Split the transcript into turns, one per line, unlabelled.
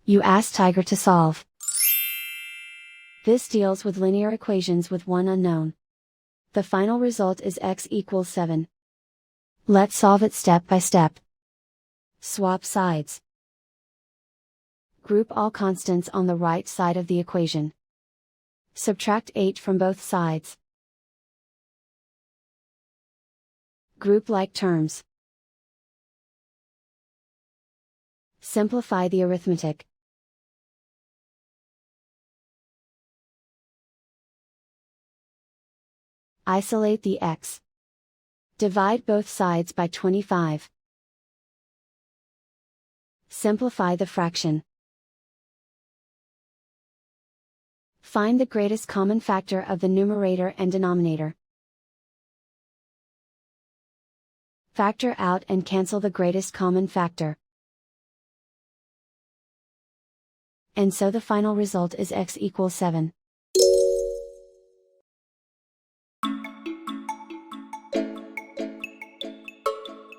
You ask Tiger to solve. This deals with linear equations with one unknown. The final result is x equals 7. Let's solve it step by step. Swap sides. Group all constants on the right side of the equation. Subtract 8 from both sides. Group like terms. Simplify the arithmetic. Isolate the x. Divide both sides by 25. Simplify the fraction. Find the greatest common factor of the numerator and denominator. Factor out and cancel the greatest common factor. And so the final result is x equals 7.